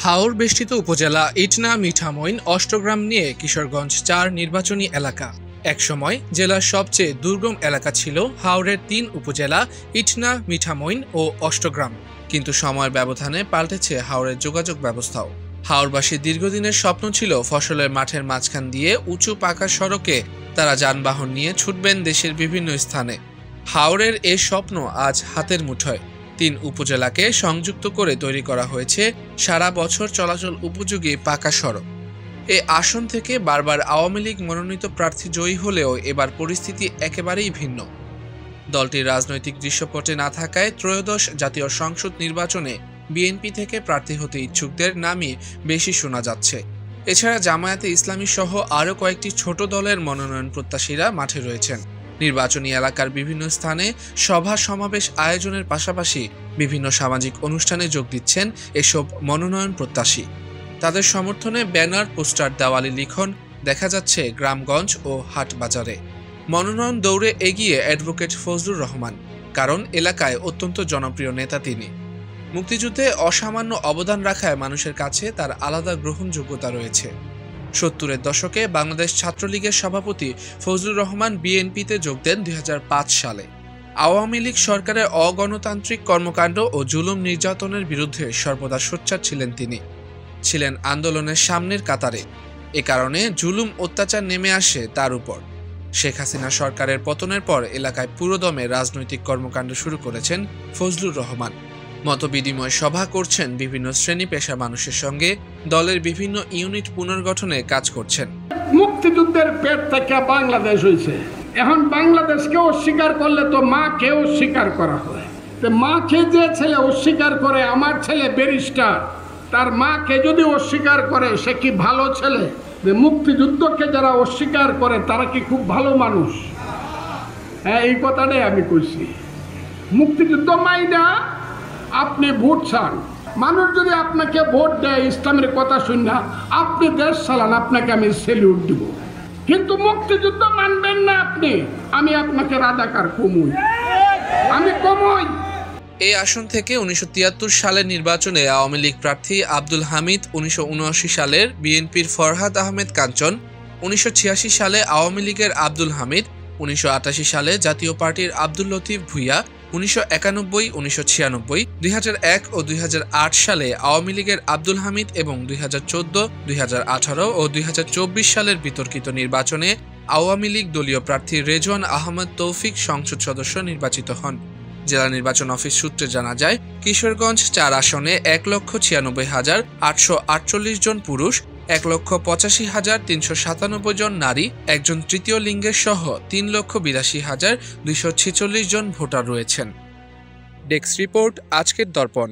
হাওর বেষ্টিত উপজেলা ইটনা মিঠামইন অষ্টগ্রাম নিয়ে কিশোরগঞ্জ ৪ নির্বাচনী এলাকা। একসময় জেলার সবচেয়ে দুর্গম এলাকা ছিল হাওরের ৩ উপজেলা ইটনা, মিঠামইন ও অষ্টগ্রাম। কিন্তু সময়ের ব্যবধানে পাল্টেছে হাওরের যোগাযোগ ব্যবস্থাও। হাওরবাসীর দীর্ঘদিনের স্বপ্ন ছিল ফসলের মাঠের মাঝখান দিয়ে উঁচু পাকা সড়কে তারা যানবাহন নিয়ে ছুটবেন দেশের বিভিন্ন স্থানে। হাওরের এ স্বপ্ন আজ হাতের মুঠোয়। ৩ উপজেলাকে সংযুক্ত করে তৈরি করা হয়েছে সারা বছর চলাচল উপযোগী পাকা সড়ক। এ আসন থেকে বারবার আওয়ামী লীগ মনোনীত প্রার্থী জয়ী হলেও এবার পরিস্থিতি একেবারেই ভিন্ন। দলটির রাজনৈতিক দৃশ্যপটে না থাকায় ত্রয়োদশ জাতীয় সংসদ নির্বাচনে বিএনপি থেকে প্রার্থী হতে ইচ্ছুকদের নামই বেশি শোনা যাচ্ছে। এছাড়া জামায়াতে ইসলামী সহ আরও কয়েকটি ছোট দলের মনোনয়ন প্রত্যাশীরা মাঠে রয়েছেন। নির্বাচনী এলাকার বিভিন্ন স্থানে সভা সমাবেশ আয়োজনের পাশাপাশি বিভিন্ন সামাজিক অনুষ্ঠানে যোগ দিচ্ছেন এসব মনোনয়ন প্রত্যাশী। তাদের সমর্থনে ব্যানার, পোস্টার, দেওয়ালি লিখন দেখা যাচ্ছে গ্রামগঞ্জ ও হাট বাজারে। মনোনয়ন দৌড়ে এগিয়ে অ্যাডভোকেট ফজলুর রহমান, কারণ এলাকায় অত্যন্ত জনপ্রিয় নেতা তিনি। মুক্তিযুদ্ধে অসামান্য অবদান রাখায় মানুষের কাছে তার আলাদা গ্রহণযোগ্যতা রয়েছে। ৭০-এর দশকে বাংলাদেশ ছাত্রলীগের সভাপতি ফজলুর রহমান বিএনপিতে যোগ দেন ২০০৫ সালে। আওয়ামী লীগ সরকারের অগণতান্ত্রিক কর্মকাণ্ড ও জুলুম নির্যাতনের বিরুদ্ধে সর্বদা সোচ্চার ছিলেন তিনি। ছিলেন আন্দোলনের সামনের কাতারে। এ কারণে জুলুম অত্যাচার নেমে আসে তার উপর। শেখ হাসিনা সরকারের পতনের পর এলাকায় পুরোদমে রাজনৈতিক কর্মকাণ্ড শুরু করেছেন ফজলুর রহমান। মতবিনিময় সভা করছেন বিভিন্ন শ্রেণী পেশা মানুষের সঙ্গে, দলের বিভিন্ন ইউনিট পুনর্গঠনে কাজ করছেন। মুক্তিযুদ্ধের পেট থেকে বাংলাদেশ হয়েছে, এখন বাংলাদেশকে অস্বীকার করলে তো মাকে অস্বীকার করা হয়। মাকে যে ছেলে অস্বীকার করে, আমার ছেলে ব্যারিস্টার, তার মাকে যদি অস্বীকার করে সে কি ভালো ছেলে? মুক্তিযুদ্ধকে যারা অস্বীকার করে তারা কি খুব ভালো মানুষ? হ্যাঁ, এই কথাটাই আমি কইছি। মুক্তিযুদ্ধ মাইনা আপনি ভোট চান, মানুষ যদি আপনাকে ভোট দেয় ইসলামের কথা শুনে আপনি দেশ চালান, আপনাকে আমি সেলিউট দিব। কিন্তু মুক্তিযুদ্ধ মানবেন না আপনি, আমি আপনাকে রাজাকার কমুই, আমি কমই। এই আসন থেকে ১৯৭৩ সালের নির্বাচনে আওয়ামী লীগ প্রার্থী আব্দুল হামিদ, ১৯৭৯ সালের বিএনপির ফরহাদ আহমেদ কাঞ্চন, ১৯৮৬ সালে আওয়ামী লীগের আব্দুল হামিদ, ১৯৮৮ সালে জাতীয় পার্টির আব্দুল লতিফ ভূঁইয়া, ১৯৯১, ১৯৯৬, ২০০১ ও ২০০৮ সালে আওয়ামী লীগের আব্দুল হামিদ এবং ২০১৪, ২০১৮ ও ২০২৪ সালের বিতর্কিত নির্বাচনে আওয়ামী লীগ দলীয় প্রার্থী রেজওয়ান আহমদ তৌফিক সংসদ সদস্য নির্বাচিত হন। জেলা নির্বাচন অফিস সূত্রে জানা যায়, কিশোরগঞ্জ ৪ আসনে ১,৯৬,৮৪৮ জন পুরুষ, ১,৮৫,৩৯৭ জন নারী, একজন তৃতীয় লিঙ্গের সহ ৩,৮২,২৪৬ জন ভোটার রয়েছেন। ডেস্ক রিপোর্ট, আজকের দর্পণ।